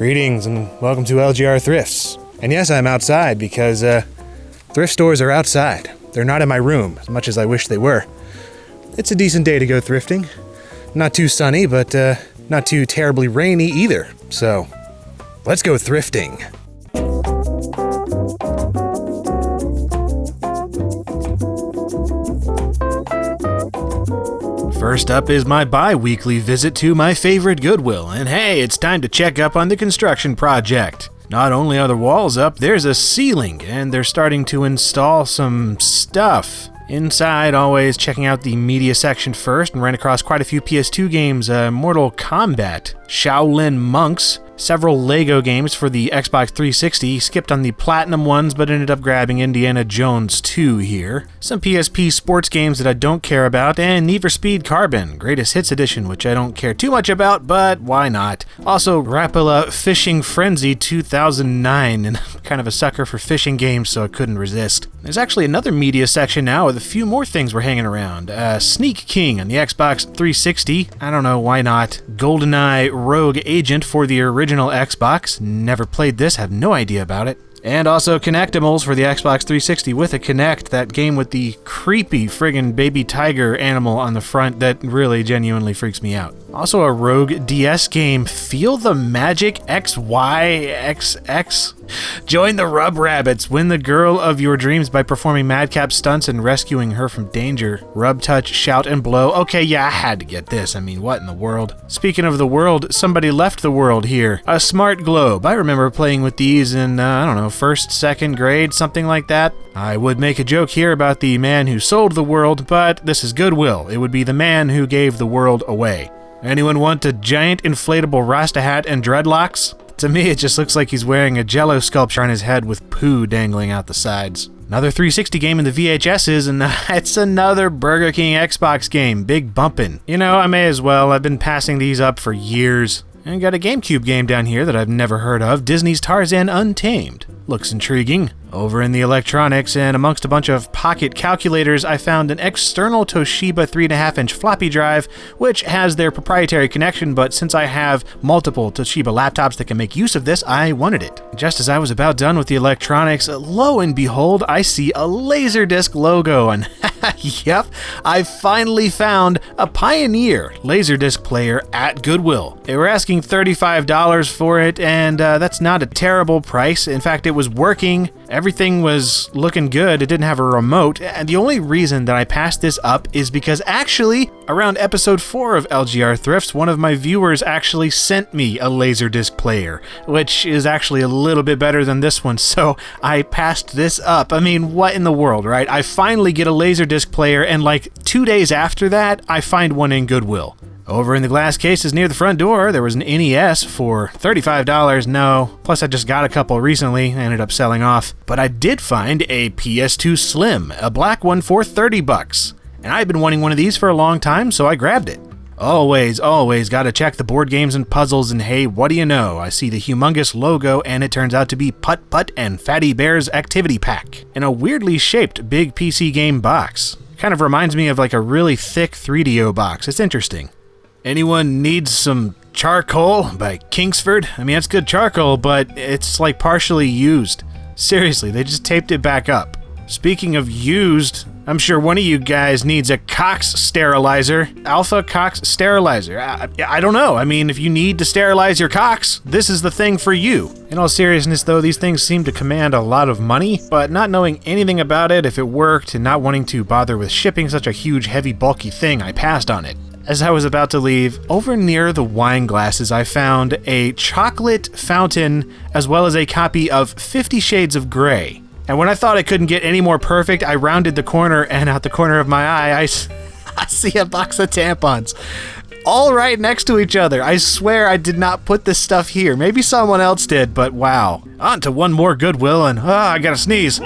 Greetings and welcome to LGR Thrifts. And yes, I'm outside because thrift stores are outside. They're not in my room, as much as I wish they were. It's a decent day to go thrifting. Not too sunny, but not too terribly rainy either. So, let's go thrifting. First up is my bi-weekly visit to my favorite Goodwill, and hey, it's time to check up on the construction project. Not only are the walls up, there's a ceiling, and they're starting to install some stuff. Inside, always checking out the media section first, and ran across quite a few PS2 games, Mortal Kombat, Shaolin Monks, several Lego games for the Xbox 360, skipped on the Platinum ones but ended up grabbing Indiana Jones 2 here, some PSP sports games that I don't care about, and Need for Speed Carbon, Greatest Hits Edition, which I don't care too much about, but why not? Also, Rapala Fishing Frenzy 2009, and I'm kind of a sucker for fishing games, so I couldn't resist. There's actually another media section now with a few more things we're hanging around. Sneak King on the Xbox 360, I don't know, why not? GoldenEye Rogue Agent for the original Xbox, never played this, have no idea about it. And also Kinectimals for the Xbox 360 with a Kinect, that game with the creepy friggin' baby tiger animal on the front that really genuinely freaks me out. Also a Rogue DS game, Feel the Magic XYXX. Join the Rub Rabbits, win the girl of your dreams by performing madcap stunts and rescuing her from danger. Rub, touch, shout, and blow. Okay, yeah, I had to get this. I mean, what in the world? Speaking of the world, somebody left the world here. A smart globe. I remember playing with these in, first, second grade, something like that. I would make a joke here about the man who sold the world, but this is Goodwill. It would be the man who gave the world away. Anyone want a giant inflatable Rasta hat and dreadlocks? To me, it just looks like he's wearing a Jell-O sculpture on his head with poo dangling out the sides. Another 360 game in the VHSs, and it's another Burger King Xbox game, Big Bumpin'. You know, I may as well. I've been passing these up for years. And got a GameCube game down here that I've never heard of, Disney's Tarzan Untamed. Looks intriguing. Over in the electronics, and amongst a bunch of pocket calculators, I found an external Toshiba 3.5-inch floppy drive, which has their proprietary connection, but since I have multiple Toshiba laptops that can make use of this, I wanted it. Just as I was about done with the electronics, lo and behold, I see a Laserdisc logo, and yep, I finally found a Pioneer Laserdisc player at Goodwill. They were asking $35 for it, and that's not a terrible price. In fact, it was working. Everything was looking good. It didn't have a remote, and the only reason that I passed this up is because actually, around episode 4 of LGR Thrifts, one of my viewers actually sent me a Laserdisc player, which is actually a little bit better than this one, so I passed this up. I mean, what in the world, right? I finally get a Laserdisc player, and like 2 days after that, I find one in Goodwill. Over in the glass cases near the front door, there was an NES for $35. No, plus I just got a couple recently, ended up selling off. But I did find a PS2 Slim, a black one for $30. And I've been wanting one of these for a long time, so I grabbed it. Always gotta check the board games and puzzles, and hey, what do you know? I see the humongous logo, and it turns out to be Putt Putt and Fatty Bear's Activity Pack in a weirdly shaped big PC game box. Kind of reminds me of like a really thick 3DO box. It's interesting. Anyone needs some charcoal by Kingsford? I mean, it's good charcoal, but it's like partially used. Seriously, they just taped it back up. Speaking of used, I'm sure one of you guys needs a Cox sterilizer. Alpha Cox sterilizer. I don't know. I mean, if you need to sterilize your cocks, this is the thing for you. In all seriousness, though, these things seem to command a lot of money, but not knowing anything about it, if it worked, and not wanting to bother with shipping such a huge, heavy, bulky thing, I passed on it. As I was about to leave, over near the wine glasses, I found a chocolate fountain as well as a copy of 50 Shades of Grey. And when I thought I couldn't get any more perfect, I rounded the corner, and out the corner of my eye, I see a box of tampons. All right next to each other. I swear I did not put this stuff here. Maybe someone else did, but wow. On to one more Goodwill, and I gotta sneeze.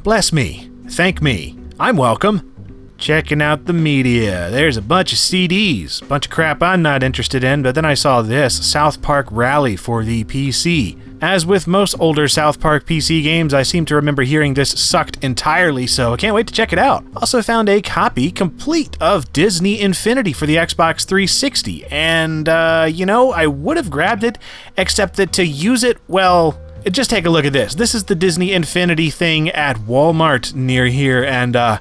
Bless me. Thank me. I'm welcome. Checking out the media. There's a bunch of CDs, bunch of crap I'm not interested in, but then I saw this, South Park Rally for the PC. As with most older South Park PC games, I seem to remember hearing this sucked entirely, so I can't wait to check it out. Also found a copy complete of Disney Infinity for the Xbox 360, and I would have grabbed it, except that to use it, well, just take a look at this. This is the Disney Infinity thing at Walmart near here, and I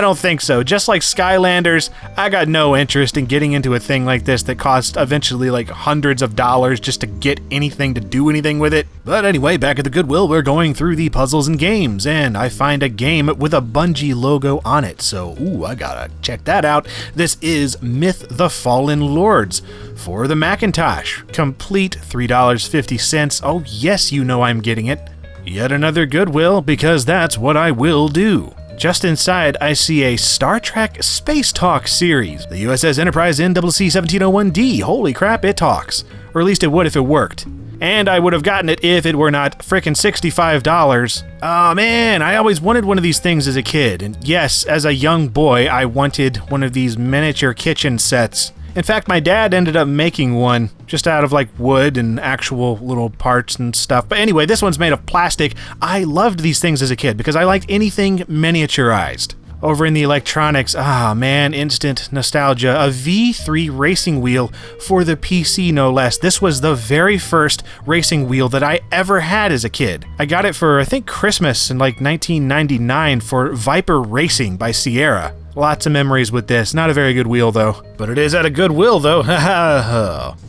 don't think so. Just like Skylanders, I got no interest in getting into a thing like this that cost eventually like hundreds of dollars just to get anything to do anything with it. But anyway, back at the Goodwill, we're going through the puzzles and games, and I find a game with a Bungie logo on it, so I gotta check that out. This is Myth the Fallen Lords for the Macintosh. Complete $3.50. Oh yes, I'm getting it. Yet another Goodwill, because that's what I will do. Just inside, I see a Star Trek Space Talk series. The USS Enterprise NCC 1701D. Holy crap, it talks. Or at least it would if it worked. And I would have gotten it if it were not frickin' $65. Oh man, I always wanted one of these things as a kid. And yes, as a young boy, I wanted one of these miniature kitchen sets. In fact, my dad ended up making one just out of like wood and actual little parts and stuff. But anyway, this one's made of plastic. I loved these things as a kid because I liked anything miniaturized. Over in the electronics, instant nostalgia. A V3 racing wheel for the PC, no less. This was the very first racing wheel that I ever had as a kid. I got it for, I think, Christmas in like 1999 for Viper Racing by Sierra. Lots of memories with this. Not a very good wheel, though. But it is at a Goodwill, though.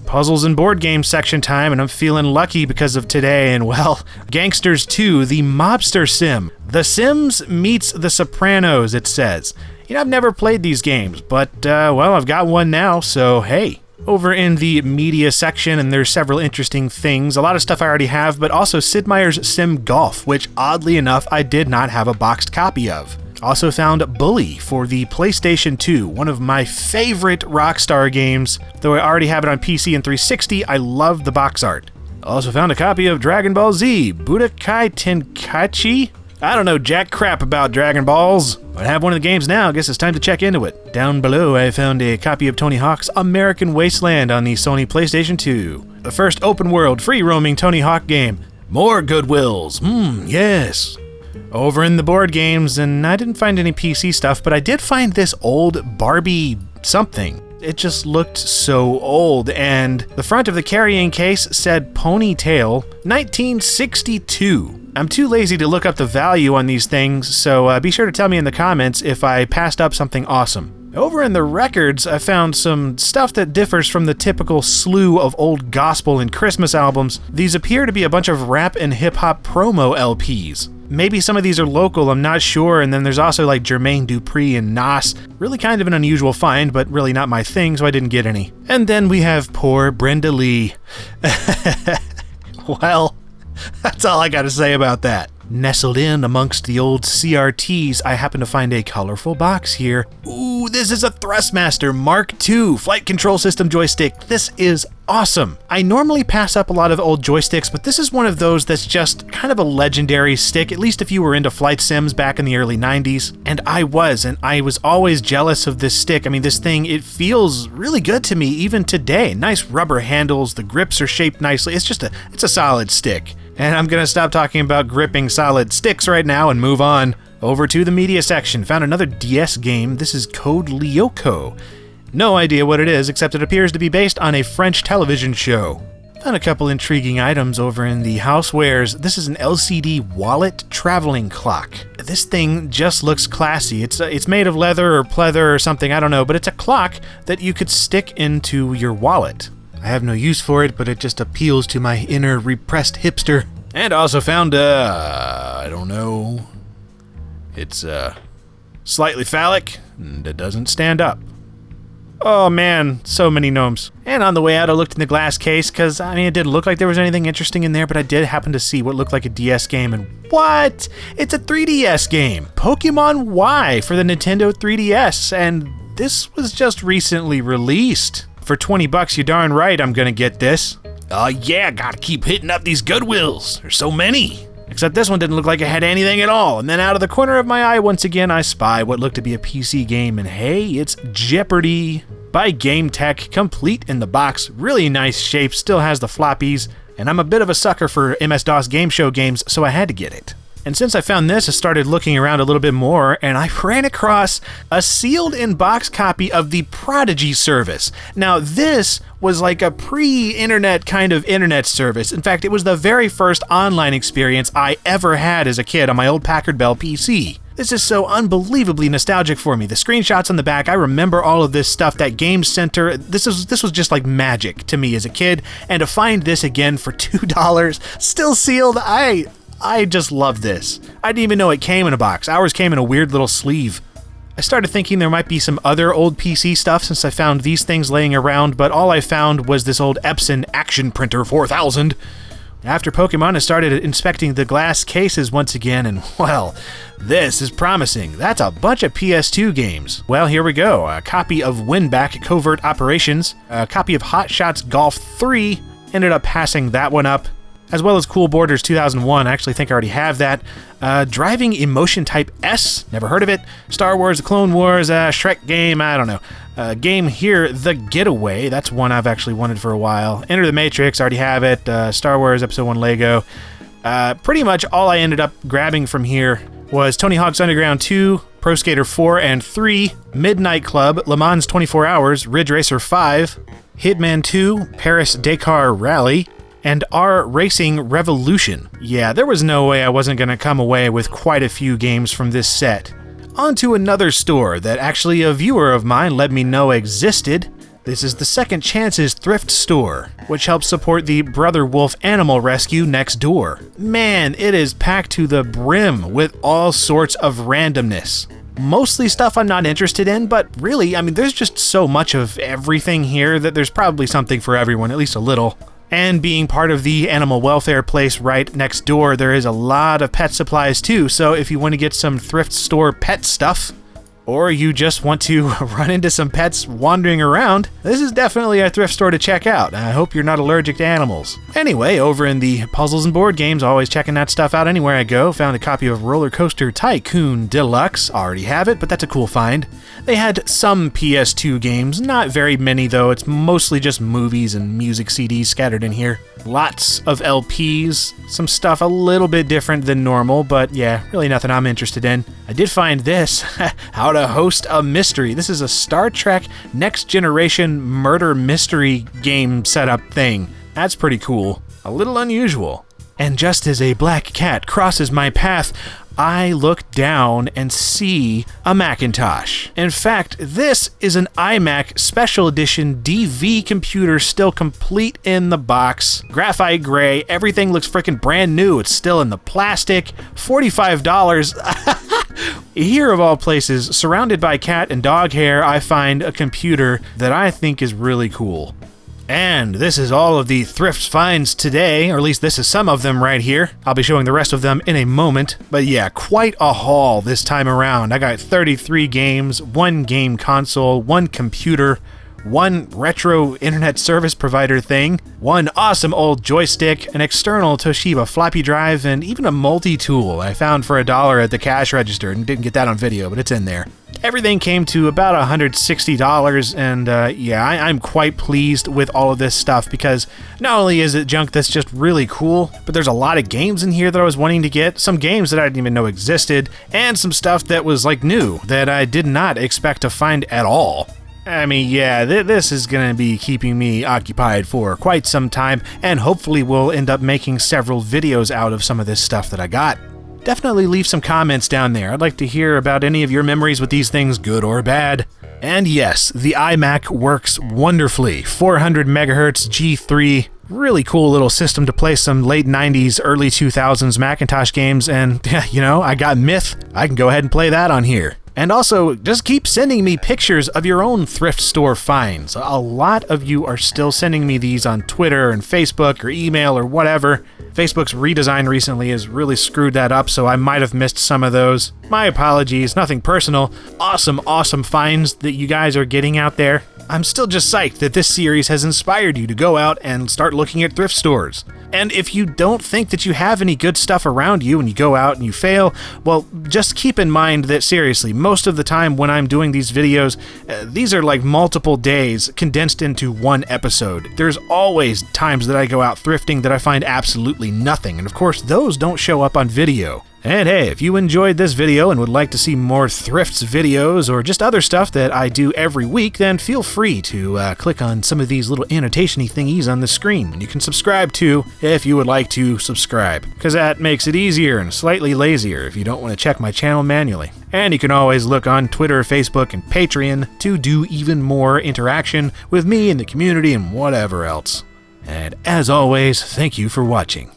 Puzzles and board games section time, and I'm feeling lucky because of today. And, well, Gangsters 2, the Mobster Sim. The Sims meets The Sopranos, it says. I've never played these games, but, I've got one now, so hey. Over in the media section, and there's several interesting things. A lot of stuff I already have, but also Sid Meier's Sim Golf, which, oddly enough, I did not have a boxed copy of. Also found Bully for the PlayStation 2, one of my favorite Rockstar games. Though I already have it on PC and 360, I love the box art. Also found a copy of Dragon Ball Z, Budokai Tenkaichi? I don't know jack crap about Dragon Balls, but I have one of the games now. I guess it's time to check into it. Down below, I found a copy of Tony Hawk's American Wasteland on the Sony PlayStation 2. The first open-world, free-roaming Tony Hawk game. More Goodwills. Yes. Over in the board games, and I didn't find any PC stuff, but I did find this old Barbie something. It just looked so old, and the front of the carrying case said Ponytail 1962. I'm too lazy to look up the value on these things, so be sure to tell me in the comments if I passed up something awesome. Over in the records, I found some stuff that differs from the typical slew of old gospel and Christmas albums. These appear to be a bunch of rap and hip-hop promo LPs. Maybe some of these are local, I'm not sure, and then there's also like Jermaine Dupri and Nas. Really kind of an unusual find, but really not my thing, so I didn't get any. And then we have poor Brenda Lee. Well, that's all I gotta say about that. Nestled in amongst the old CRTs, I happen to find a colorful box here. Ooh, this is a Thrustmaster Mark II flight control system joystick. This is awesome. I normally pass up a lot of old joysticks, but this is one of those that's just kind of a legendary stick, at least if you were into flight sims back in the early 90s. And I was always jealous of this stick. I mean, this thing, it feels really good to me even today. Nice rubber handles, the grips are shaped nicely. It's a solid stick. And I'm gonna stop talking about gripping solid sticks right now and move on over to the media section. Found another DS game. This is Code Lyoko. No idea what it is, except it appears to be based on a French television show. Found a couple intriguing items over in the housewares. This is an LCD wallet traveling clock. This thing just looks classy. It's made of leather or pleather or something, I don't know, but it's a clock that you could stick into your wallet. I have no use for it, but it just appeals to my inner repressed hipster. And I also found, I don't know. It's, slightly phallic, and it doesn't stand up. Oh man, so many gnomes. And on the way out, I looked in the glass case, because, it didn't look like there was anything interesting in there, but I did happen to see what looked like a DS game, and what? It's a 3DS game! Pokemon Y for the Nintendo 3DS, and this was just recently released. For $20, you darn right I'm gonna get this. Oh yeah, gotta keep hitting up these Goodwills. There's so many. Except this one didn't look like it had anything at all. And then out of the corner of my eye, once again, I spy what looked to be a PC game. And hey, it's Jeopardy! By Game Tech, complete in the box. Really nice shape, still has the floppies. and I'm a bit of a sucker for MS-DOS game show games, so I had to get it. And since I found this, I started looking around a little bit more, and I ran across a sealed-in-box copy of the Prodigy service. Now, this was like a pre-internet kind of internet service. In fact, it was the very first online experience I ever had as a kid on my old Packard Bell PC. This is so unbelievably nostalgic for me. The screenshots on the back, I remember all of this stuff, that Game Center. This was just like magic to me as a kid, and to find this again for $2, still sealed, I just love this. I didn't even know it came in a box. Ours came in a weird little sleeve. I started thinking there might be some other old PC stuff since I found these things laying around, but all I found was this old Epson Action Printer 4000. After Pokemon, I started inspecting the glass cases once again, and well, this is promising. That's a bunch of PS2 games. Well, here we go. A copy of Winback Covert Operations, a copy of Hot Shots Golf 3, ended up passing that one up, as well as Cool Borders 2001. I actually think I already have that. Driving Emotion Type S, never heard of it. Star Wars, The Clone Wars, Shrek game, I don't know. Game here, The Getaway, that's one I've actually wanted for a while. Enter the Matrix, already have it. Star Wars Episode 1 Lego. Pretty much all I ended up grabbing from here was Tony Hawk's Underground 2, Pro Skater 4 and 3, Midnight Club, Le Mans 24 Hours, Ridge Racer 5, Hitman 2, Paris-Dakar Rally, and R Racing Revolution. Yeah, there was no way I wasn't going to come away with quite a few games from this set. On to another store that actually a viewer of mine let me know existed. This is the Second Chances thrift store, which helps support the Brother Wolf Animal Rescue next door. Man, it is packed to the brim with all sorts of randomness. Mostly stuff I'm not interested in, but really, I mean, there's just so much of everything here that there's probably something for everyone, at least a little. And being part of the animal welfare place right next door, there is a lot of pet supplies too, so if you want to get some thrift store pet stuff, or you just want to run into some pets wandering around, this is definitely a thrift store to check out. I hope you're not allergic to animals. Anyway, over in the puzzles and board games, always checking that stuff out anywhere I go. Found a copy of Roller Coaster Tycoon Deluxe. Already have it, but that's a cool find. They had some PS2 games, not very many though. It's mostly just movies and music CDs scattered in here. Lots of LPs, some stuff a little bit different than normal, but yeah, really nothing I'm interested in. I did find this, How to Host a Mystery. This is a Star Trek Next Generation murder mystery game setup thing. That's pretty cool. A little unusual. And just as a black cat crosses my path, I look down and see a Macintosh. In fact, this is an iMac Special Edition DV computer, still complete in the box. Graphite gray, everything looks freaking brand new. It's still in the plastic. $45. Here of all places, surrounded by cat and dog hair, I find a computer that I think is really cool. And this is all of the thrift finds today, or at least this is some of them right here. I'll be showing the rest of them in a moment. But yeah, quite a haul this time around. I got 33 games, 1 game console, 1 computer, 1 retro internet service provider thing, 1 awesome old joystick, an external Toshiba floppy drive, and even a multi-tool I found for $1 at the cash register, and didn't get that on video, but it's in there. Everything came to about $160, and yeah, I'm quite pleased with all of this stuff because not only is it junk that's just really cool, but there's a lot of games in here that I was wanting to get, some games that I didn't even know existed, and some stuff that was like new that I did not expect to find at all. I mean, yeah, this is going to be keeping me occupied for quite some time, and hopefully we'll end up making several videos out of some of this stuff that I got. Definitely leave some comments down there. I'd like to hear about any of your memories with these things, good or bad. And yes, the iMac works wonderfully. 400 megahertz G3, really cool little system to play some late 90s, early 2000s Macintosh games, and you know, I got Myth. I can go ahead and play that on here. And also, just keep sending me pictures of your own thrift store finds. A lot of you are still sending me these on Twitter and Facebook or email or whatever. Facebook's redesign recently has really screwed that up, so I might have missed some of those. My apologies, nothing personal. Awesome finds that you guys are getting out there. I'm still just psyched that this series has inspired you to go out and start looking at thrift stores. And if you don't think that you have any good stuff around you and you go out and you fail, well, just keep in mind that seriously, most of the time when I'm doing these videos, these are like multiple days condensed into one episode. There's always times that I go out thrifting that I find absolutely nothing, and of course those don't show up on video. And hey, if you enjoyed this video and would like to see more thrifts videos or just other stuff that I do every week, then feel free to click on some of these little annotation-y thingies on the screen. And you can subscribe too if you would like to subscribe, because that makes it easier and slightly lazier if you don't want to check my channel manually. And you can always look on Twitter, Facebook, and Patreon to do even more interaction with me and the community and whatever else. And as always, thank you for watching.